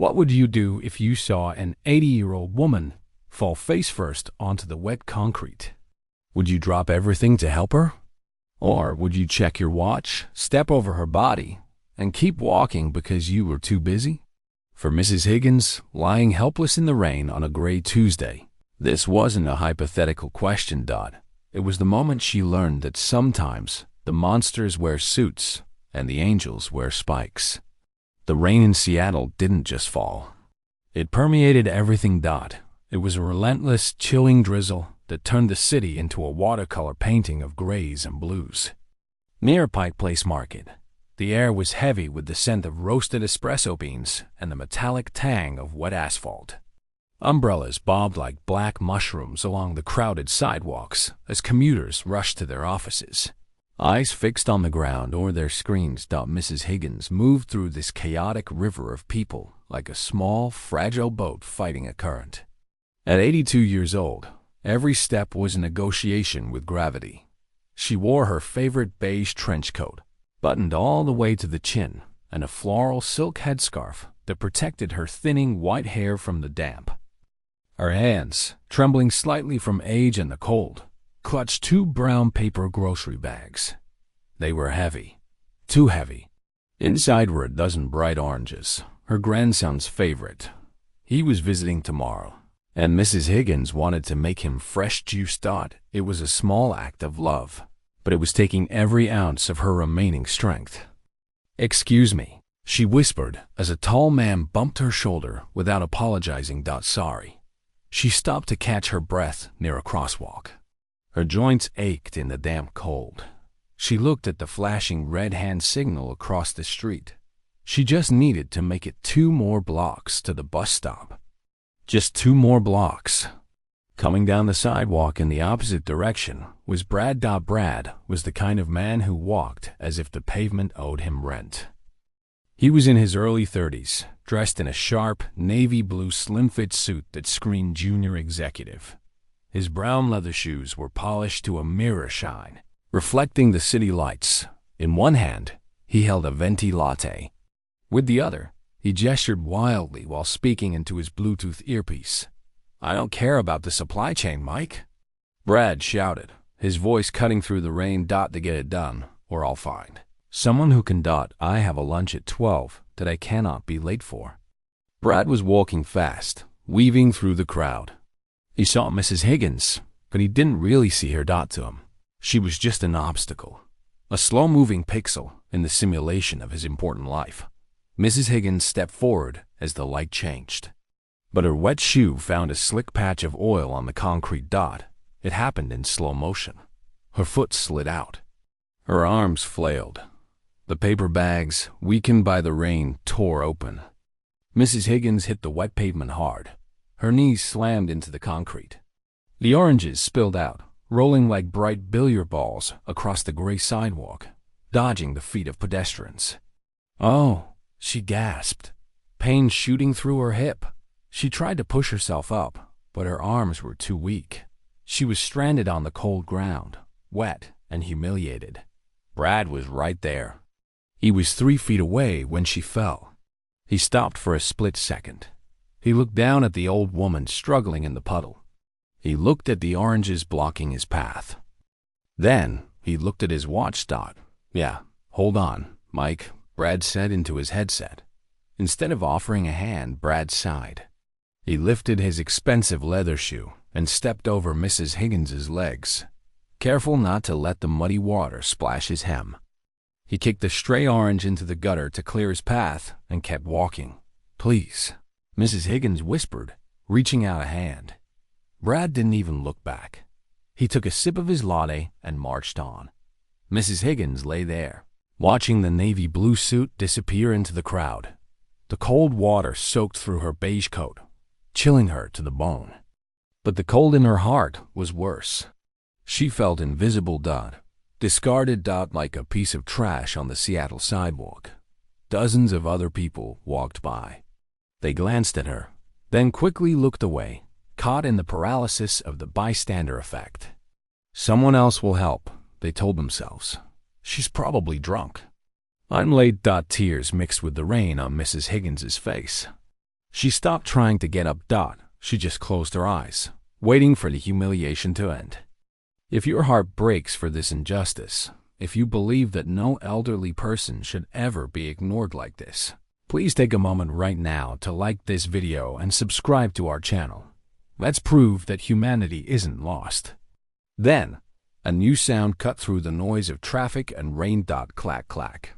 What would you do if you saw an 80-year-old woman fall face first onto the wet concrete? Would you drop everything to help her? Or would you check your watch, step over her body, and keep walking because you were too busy? For Mrs. Higgins, lying helpless in the rain on a gray Tuesday, this wasn't a hypothetical question, Dot. It was the moment she learned that sometimes the monsters wear suits and the angels wear spikes. The rain in Seattle didn't just fall. It permeated everything, Dot. It was a relentless, chilling drizzle that turned the city into a watercolor painting of grays and blues. Near Pike Place Market, the air was heavy with the scent of roasted espresso beans and the metallic tang of wet asphalt. Umbrellas bobbed like black mushrooms along the crowded sidewalks as commuters rushed to their offices. Eyes fixed on the ground or their screens, Mrs. Higgins moved through this chaotic river of people like a small, fragile boat fighting a current. At 82 years old, every step was a negotiation with gravity. She wore her favorite beige trench coat, buttoned all the way to the chin, and a floral silk headscarf that protected her thinning white hair from the damp. Her hands, trembling slightly from age and the cold, clutched two brown paper grocery bags. They were heavy, too heavy. Inside were a dozen bright oranges, her grandson's favorite. He was visiting tomorrow, and Mrs. Higgins wanted to make him fresh juice. It was a small act of love, but it was taking every ounce of her remaining strength. "Excuse me," she whispered as a tall man bumped her shoulder without apologizing. Sorry. She stopped to catch her breath near a crosswalk. Her joints ached in the damp cold. She looked at the flashing red hand signal across the street. She just needed to make it 2 more blocks to the bus stop. Just 2 more blocks. Coming down the sidewalk in the opposite direction was Brad. Brad was the kind of man who walked as if the pavement owed him rent. He was in his early 30s, dressed in a sharp, navy blue slim-fit suit that screamed junior executive. His brown leather shoes were polished to a mirror shine, reflecting the city lights. In one hand, he held a venti latte. With the other, he gestured wildly while speaking into his Bluetooth earpiece. "I don't care about the supply chain, Mike," Brad shouted, his voice cutting through the rain. To get it done, or I'll find someone who can. I have a lunch at 12 that I cannot be late for. Brad was walking fast, weaving through the crowd. He saw Mrs. Higgins, but he didn't really see her. To him, she was just an obstacle, a slow-moving pixel in the simulation of his important life. Mrs. Higgins stepped forward as the light changed, but her wet shoe found a slick patch of oil on the concrete. It happened in slow motion. Her foot slid out. Her arms flailed. The paper bags, weakened by the rain, tore open. Mrs. Higgins hit the wet pavement hard. Her knees slammed into the concrete. The oranges spilled out, rolling like bright billiard balls across the gray sidewalk, dodging the feet of pedestrians. "Oh," she gasped, pain shooting through her hip. She tried to push herself up, but her arms were too weak. She was stranded on the cold ground, wet and humiliated. Brad was right there. He was 3 feet away when she fell. He stopped for a split second. He looked down at the old woman struggling in the puddle. He looked at the oranges blocking his path. Then he looked at his watch. "Yeah, hold on, Mike," Brad said into his headset. Instead of offering a hand, Brad sighed. He lifted his expensive leather shoe and stepped over Mrs. Higgins's legs, careful not to let the muddy water splash his hem. He kicked a stray orange into the gutter to clear his path and kept walking. "Please," Mrs. Higgins whispered, reaching out a hand. Brad didn't even look back. He took a sip of his latte and marched on. Mrs. Higgins lay there, watching the navy blue suit disappear into the crowd. The cold water soaked through her beige coat, chilling her to the bone. But the cold in her heart was worse. She felt invisible. Discarded. Like a piece of trash on the Seattle sidewalk. Dozens of other people walked by. They glanced at her, then quickly looked away, caught in the paralysis of the bystander effect. "Someone else will help," they told themselves. "She's probably drunk." I'm late. Tears mixed with the rain on Mrs. Higgins's face. She stopped trying to get up. She just closed her eyes, waiting for the humiliation to end. If your heart breaks for this injustice, if you believe that no elderly person should ever be ignored like this, please take a moment right now to like this video and subscribe to our channel. Let's prove that humanity isn't lost. Then, a new sound cut through the noise of traffic and rain. Clack, clack.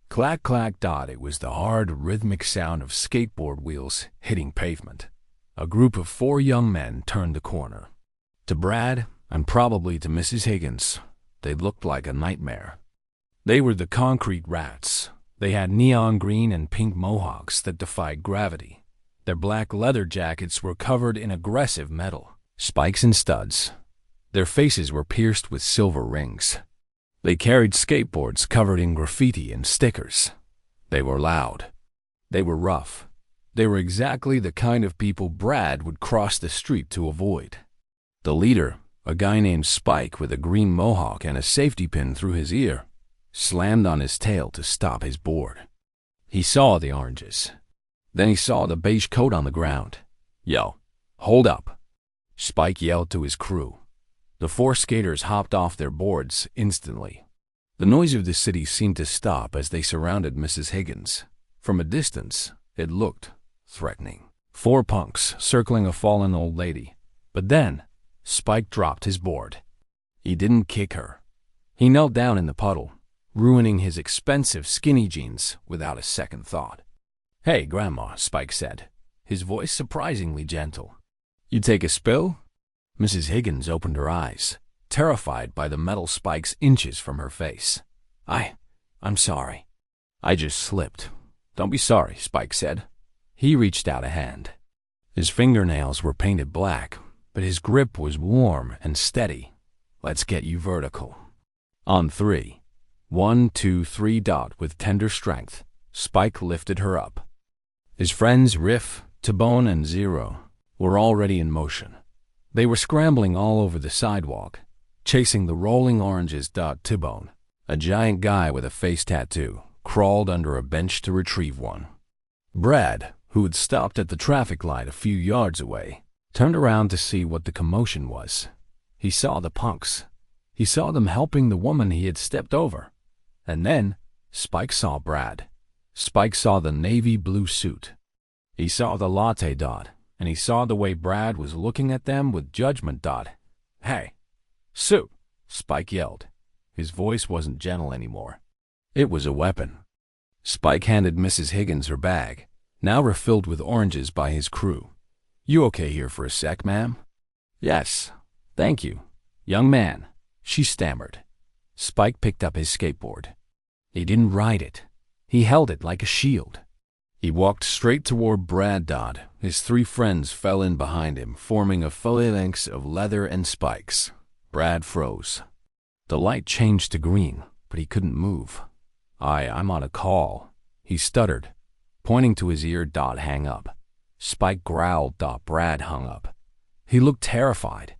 Clack, clack. It was the hard, rhythmic sound of skateboard wheels hitting pavement. A group of 4 young men turned the corner. To Brad, and probably to Mrs. Higgins, they looked like a nightmare. They were the concrete rats. They had neon green and pink mohawks that defied gravity. Their black leather jackets were covered in aggressive metal, spikes and studs. Their faces were pierced with silver rings. They carried skateboards covered in graffiti and stickers. They were loud. They were rough. They were exactly the kind of people Brad would cross the street to avoid. The leader, a guy named Spike with a green mohawk and a safety pin through his ear, slammed on his tail to stop his board. He saw the oranges. Then he saw the beige coat on the ground. "Yo, hold up," Spike yelled to his crew. The 4 skaters hopped off their boards instantly. The noise of the city seemed to stop as they surrounded Mrs. Higgins. From a distance, it looked threatening. 4 punks circling a fallen old lady. But then, Spike dropped his board. He didn't kick her. He knelt down in the puddle, ruining his expensive skinny jeans without a second thought. "Hey, Grandma," Spike said, his voice surprisingly gentle. "You take a spill?" Mrs. Higgins opened her eyes, terrified by the metal spikes inches from her face. I'm sorry. I just slipped." "Don't be sorry," Spike said. He reached out a hand. His fingernails were painted black, but his grip was warm and steady. "Let's get you vertical." On 3. 1, 2, 3. With tender strength, Spike lifted her up. His friends Riff, T-Bone, and Zero were already in motion. They were scrambling all over the sidewalk, chasing the rolling oranges. T-Bone, a giant guy with a face tattoo, crawled under a bench to retrieve one. Brad, who had stopped at the traffic light a few yards away, turned around to see what the commotion was. He saw the punks. He saw them helping the woman he had stepped over. And then, Spike saw Brad. Spike saw the navy blue suit. He saw the latte. And he saw the way Brad was looking at them with judgment. "Hey, suit," Spike yelled. His voice wasn't gentle anymore. It was a weapon. Spike handed Mrs. Higgins her bag, now refilled with oranges by his crew. "You okay here for a sec, ma'am?" "Yes, thank you, young man," she stammered. Spike picked up his skateboard. He didn't ride it. He held it like a shield. He walked straight toward Brad. His 3 friends fell in behind him, forming a phalanx of leather and spikes. Brad froze. The light changed to green, but he couldn't move. I'm on a call," he stuttered, pointing to his ear. "Hang up." Spike growled. Brad hung up. He looked terrified.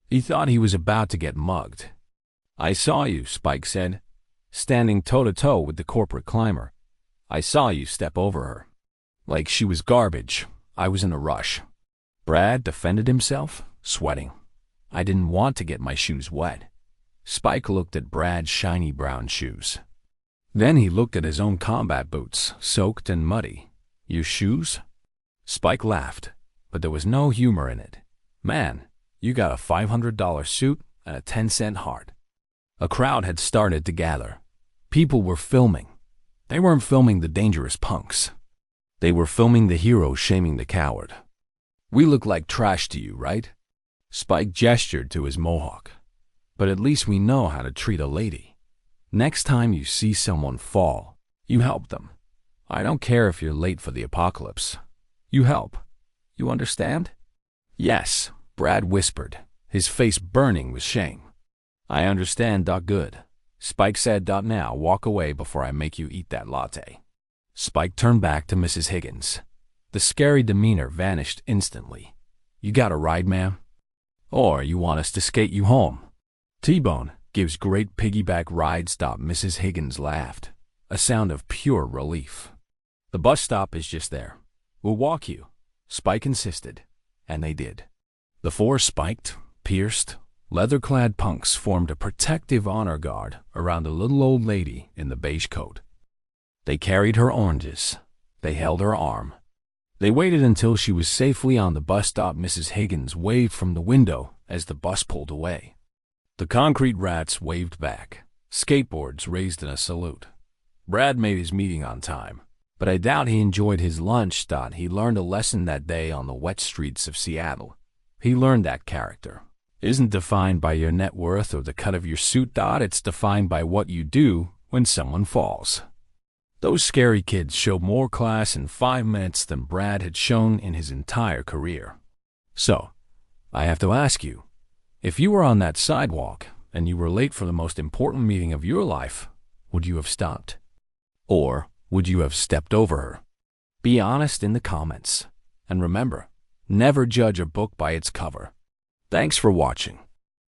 He thought he was about to get mugged. "I saw you," Spike said, standing toe-to-toe with the corporate climber. "I saw you step over her. Like she was garbage. I was in a rush." Brad defended himself, sweating. "I didn't want to get my shoes wet." Spike looked at Brad's shiny brown shoes. Then he looked at his own combat boots, soaked and muddy. "Your shoes?" Spike laughed, but there was no humor in it. "Man, you got a $500 suit and a 10-cent heart." A crowd had started to gather. People were filming. They weren't filming the dangerous punks. They were filming the hero shaming the coward. "We look like trash to you, right?" Spike gestured to his mohawk. "But at least we know how to treat a lady. Next time you see someone fall, you help them. I don't care if you're late for the apocalypse. You help. You understand?" "Yes," Brad whispered, his face burning with shame. "I understand. Good." Spike said. "Now walk away before I make you eat that latte." Spike turned back to Mrs. Higgins. The scary demeanor vanished instantly. "You got a ride, ma'am? Or you want us to skate you home?" "T-Bone gives great piggyback rides." Mrs. Higgins laughed, a sound of pure relief. "The bus stop is just there. We'll walk you." Spike insisted, and they did. The four spiked, pierced, leather-clad punks formed a protective honor guard around the little old lady in the beige coat. They carried her oranges. They held her arm. They waited until she was safely on the bus stop. Mrs. Higgins waved from the window as the bus pulled away. The concrete rats waved back, skateboards raised in a salute. Brad made his meeting on time, but I doubt he enjoyed his lunch. He learned a lesson that day on the wet streets of Seattle. He learned that character isn't defined by your net worth or the cut of your suit. It's defined by what you do when someone falls. Those scary kids showed more class in 5 minutes than Brad had shown in his entire career. So, I have to ask you, if you were on that sidewalk and you were late for the most important meeting of your life, would you have stopped? Or would you have stepped over her? Be honest in the comments. And remember, never judge a book by its cover. Thanks for watching.